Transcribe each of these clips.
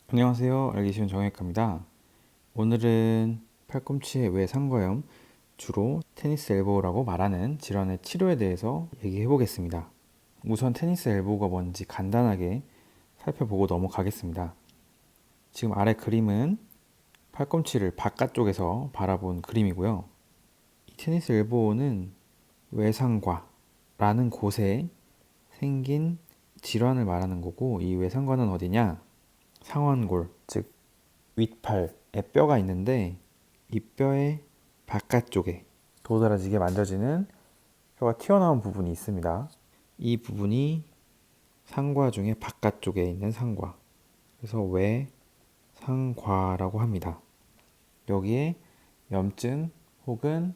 안녕하세요. 알기 쉬운 정형외과입니다. 오늘은 팔꿈치의 외상과염, 주로 테니스 엘보라고 말하는 질환의 치료에 대해서 얘기해 보겠습니다. 우선 테니스 엘보가 뭔지 간단하게 살펴보고 넘어가겠습니다. 지금 아래 그림은 팔꿈치를 바깥쪽에서 바라본 그림이고요. 이 테니스 엘보는 외상과라는 곳에 생긴 질환을 말하는 거고, 이 외상과는 어디냐? 상완골, 즉 윗팔에 뼈가 있는데 이 뼈의 바깥쪽에 도드라지게 만져지는 뼈가 튀어나온 부분이 있습니다. 이 부분이 상과 중에 바깥쪽에 있는 상과. 그래서 외상과라고 합니다. 여기에 염증 혹은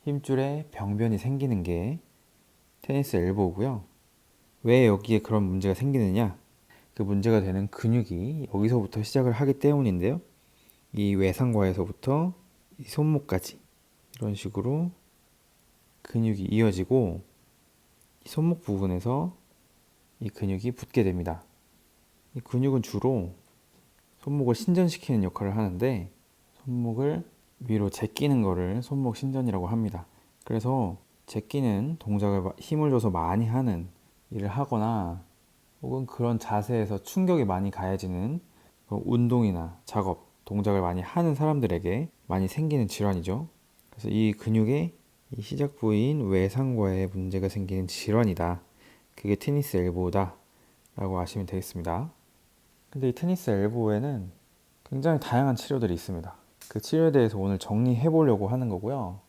힘줄에 병변이 생기는 게 테니스 엘보고요. 왜 여기에 그런 문제가 생기느냐? 그 문제가 되는 근육이 여기서부터 시작을 하기 때문인데요. 이 외상과에서부터 이 손목까지 이런 식으로 근육이 이어지고 이 손목 부분에서 이 근육이 붙게 됩니다. 이 근육은 주로 손목을 신전시키는 역할을 하는데 손목을 위로 제끼는 거를 손목 신전이라고 합니다. 그래서 제끼는 동작을 힘을 줘서 많이 하는 일을 하거나 혹은 그런 자세에서 충격이 많이 가해지는 운동이나 작업, 동작을 많이 하는 사람들에게 많이 생기는 질환이죠. 그래서 이 근육의 이 시작 부위인 외상과에 문제가 생기는 질환이다. 그게 테니스 엘보다 라고 아시면 되겠습니다. 근데 이 테니스 엘보에는 굉장히 다양한 치료들이 있습니다. 그 치료에 대해서 오늘 정리해 보려고 하는 거고요.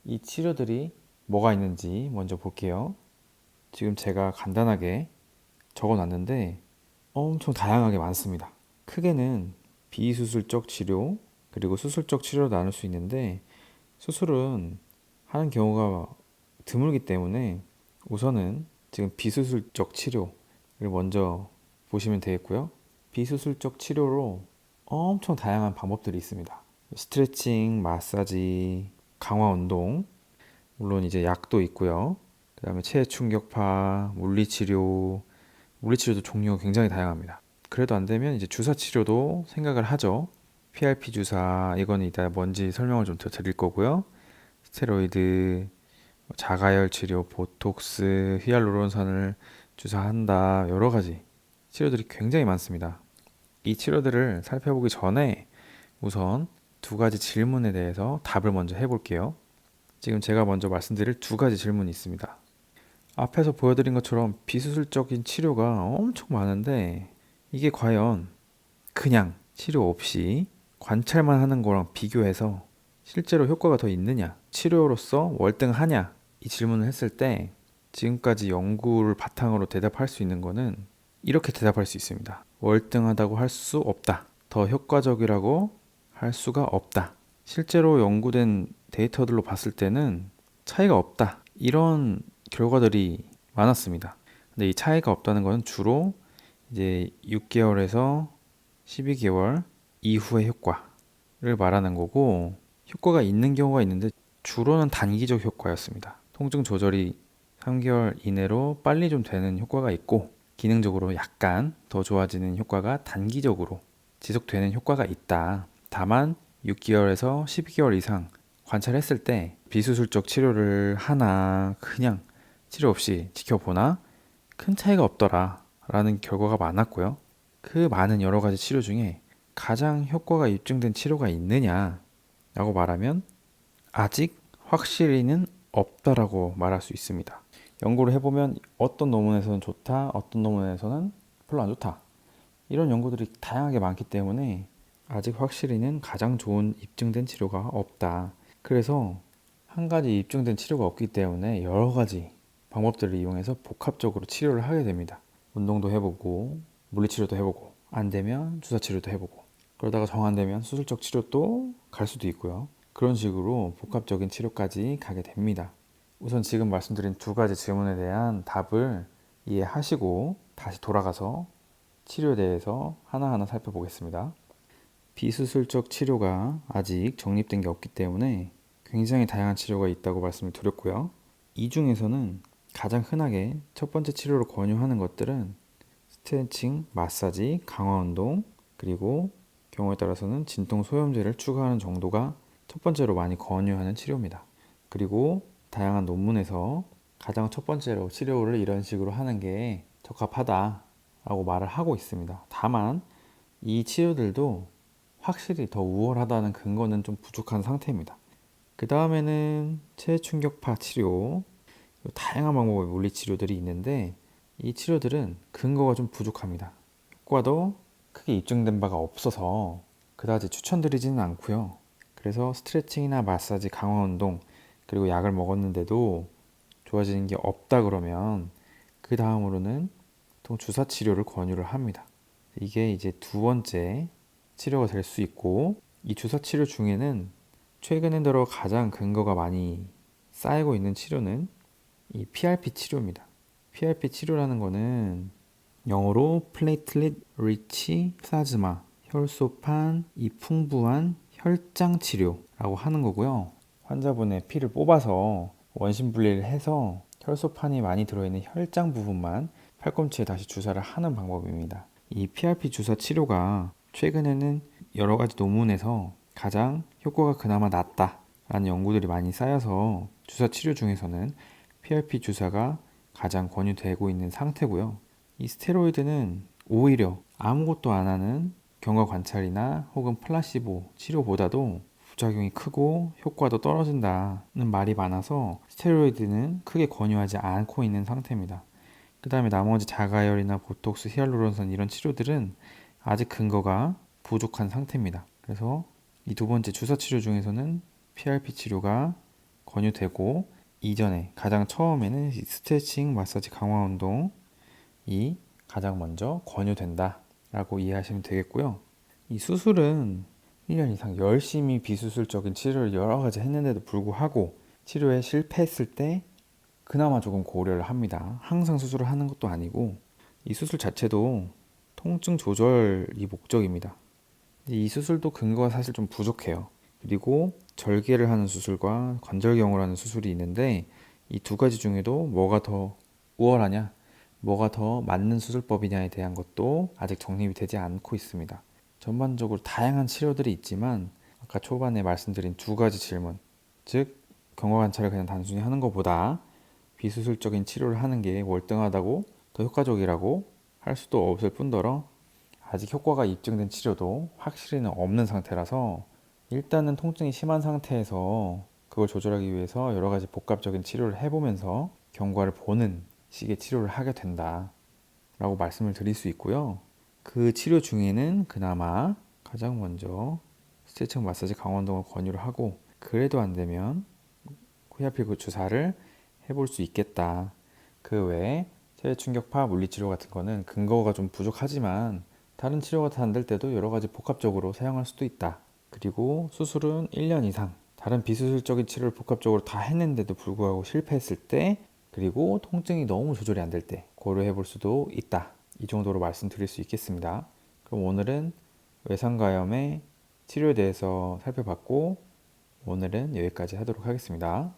이 치료들이 뭐가 있는지 먼저 볼게요. 지금 제가 간단하게 적어 놨는데 엄청 다양하게 많습니다. 크게는 비수술적 치료, 그리고 수술적 치료로 나눌 수 있는데 수술은 하는 경우가 드물기 때문에 우선은 지금 비수술적 치료를 먼저 보시면 되겠고요. 비수술적 치료로 엄청 다양한 방법들이 있습니다. 스트레칭, 마사지, 강화 운동, 물론 이제 약도 있고요. 그 다음에 체해 충격파, 물리치료도 종류가 굉장히 다양합니다. 그래도 안 되면 이제 주사 치료도 생각을 하죠. PRP 주사, 이거는 이따 뭔지 설명을 좀 더 드릴 거고요. 스테로이드, 자가열 치료, 보톡스, 히알루론산을 주사한다. 여러 가지 치료들이 굉장히 많습니다. 이 치료들을 살펴보기 전에 우선 두 가지 질문에 대해서 답을 먼저 해볼게요. 지금 제가 먼저 말씀드릴 두 가지 질문이 있습니다. 앞에서 보여드린 것처럼 비수술적인 치료가 엄청 많은데 이게 과연 그냥 치료 없이 관찰만 하는 거랑 비교해서 실제로 효과가 더 있느냐, 치료로서 월등하냐, 이 질문을 했을 때 지금까지 연구를 바탕으로 대답할 수 있는 거는 이렇게 대답할 수 있습니다. 월등하다고 할 수 없다. 더 효과적이라고 할 수가 없다. 실제로 연구된 데이터들로 봤을 때는 차이가 없다. 이런 결과들이 많았습니다. 근데 이 차이가 없다는 것은 주로 이제 6개월에서 12개월 이후의 효과를 말하는 거고, 효과가 있는 경우가 있는데 주로는 단기적 효과였습니다. 통증 조절이 3개월 이내로 빨리 좀 되는 효과가 있고, 기능적으로 약간 더 좋아지는 효과가 단기적으로 지속되는 효과가 있다. 다만 6개월에서 12개월 이상 관찰했을 때 비수술적 치료를 하나 그냥 치료 없이 지켜보나 큰 차이가 없더라 라는 결과가 많았고요. 그 많은 여러 가지 치료 중에 가장 효과가 입증된 치료가 있느냐 라고 말하면 아직 확실히는 없다라고 말할 수 있습니다. 연구를 해보면 어떤 논문에서는 좋다, 어떤 논문에서는 별로 안 좋다. 이런 연구들이 다양하게 많기 때문에 아직 확실히는 가장 좋은 입증된 치료가 없다. 그래서 한 가지 입증된 치료가 없기 때문에 여러 가지 방법들을 이용해서 복합적으로 치료를 하게 됩니다. 운동도 해보고 물리치료도 해보고 안 되면 주사치료도 해보고 그러다가 정 안 되면 수술적 치료도 갈 수도 있고요. 그런 식으로 복합적인 치료까지 가게 됩니다. 우선 지금 말씀드린 두 가지 질문에 대한 답을 이해하시고 다시 돌아가서 치료에 대해서 하나하나 살펴보겠습니다. 비수술적 치료가 아직 정립된 게 없기 때문에 굉장히 다양한 치료가 있다고 말씀을 드렸고요. 이 중에서는 가장 흔하게 첫 번째 치료로 권유하는 것들은 스트레칭, 마사지, 강화 운동, 그리고 경우에 따라서는 진통 소염제를 추가하는 정도가 첫 번째로 많이 권유하는 치료입니다. 그리고 다양한 논문에서 가장 첫 번째로 치료를 이런 식으로 하는 게 적합하다라고 말을 하고 있습니다. 다만 이 치료들도 확실히 더 우월하다는 근거는 좀 부족한 상태입니다. 그 다음에는 체충격파 치료, 다양한 방법의 물리치료들이 있는데 이 치료들은 근거가 좀 부족합니다. 효과도 크게 입증된 바가 없어서 그다지 추천드리지는 않고요. 그래서 스트레칭이나 마사지, 강화 운동, 그리고 약을 먹었는데도 좋아지는 게 없다 그러면 그 다음으로는 보통 주사 치료를 권유를 합니다. 이게 이제 두 번째 치료가 될 수 있고, 이 주사 치료 중에는 최근에 들어 가장 근거가 많이 쌓이고 있는 치료는 이 PRP 치료입니다. PRP 치료라는 거는 영어로 플레이틀릿 리치 플라즈마, 혈소판 이 풍부한 혈장 치료라고 하는 거고요. 환자분의 피를 뽑아서 원심 분리를 해서 혈소판이 많이 들어있는 혈장 부분만 팔꿈치에 다시 주사를 하는 방법입니다. 이 PRP 주사 치료가 최근에는 여러 가지 논문에서 가장 효과가 그나마 낫다라는 연구들이 많이 쌓여서 주사 치료 중에서는 PRP 주사가 가장 권유되고 있는 상태고요. 이 스테로이드는 오히려 아무것도 안 하는 경과 관찰이나 혹은 플라시보 치료보다도 부작용이 크고 효과도 떨어진다는 말이 많아서 스테로이드는 크게 권유하지 않고 있는 상태입니다. 그 다음에 나머지 자가열이나 보톡스, 히알루론산 이런 치료들은 아직 근거가 부족한 상태입니다. 그래서 이 두 번째 주사 치료 중에서는 PRP 치료가 권유되고, 이전에 가장 처음에는 스트레칭, 마사지, 강화 운동이 가장 먼저 권유된다 라고 이해하시면 되겠고요. 이 수술은 1년 이상 열심히 비수술적인 치료를 여러 가지 했는데도 불구하고 치료에 실패했을 때 그나마 조금 고려를 합니다. 항상 수술을 하는 것도 아니고, 이 수술 자체도 통증 조절이 목적입니다. 이 수술도 근거가 사실 좀 부족해요. 그리고 절개를 하는 수술과 관절경을 하는 수술이 있는데 이 두 가지 중에도 뭐가 더 우월하냐, 뭐가 더 맞는 수술법이냐에 대한 것도 아직 정립이 되지 않고 있습니다. 전반적으로 다양한 치료들이 있지만 아까 초반에 말씀드린 두 가지 질문, 즉 경과 관찰을 그냥 단순히 하는 것보다 비수술적인 치료를 하는 게 월등하다고 더 효과적이라고 할 수도 없을 뿐더러 아직 효과가 입증된 치료도 확실히는 없는 상태라서 일단은 통증이 심한 상태에서 그걸 조절하기 위해서 여러 가지 복합적인 치료를 해보면서 경과를 보는 식의 치료를 하게 된다 라고 말씀을 드릴 수 있고요. 그 치료 중에는 그나마 가장 먼저 스트레칭, 마사지, 강화 운동을 권유를 하고, 그래도 안 되면 코야필구 주사를 해볼 수 있겠다. 그 외에 체충격파 물리치료 같은 거는 근거가 좀 부족하지만 다른 치료가 다 안 될 때도 여러 가지 복합적으로 사용할 수도 있다. 그리고 수술은 1년 이상 다른 비수술적인 치료를 복합적으로 다 했는데도 불구하고 실패했을 때, 그리고 통증이 너무 조절이 안 될 때 고려해 볼 수도 있다. 이 정도로 말씀드릴 수 있겠습니다. 그럼 오늘은 외상가염의 치료에 대해서 살펴봤고, 오늘은 여기까지 하도록 하겠습니다.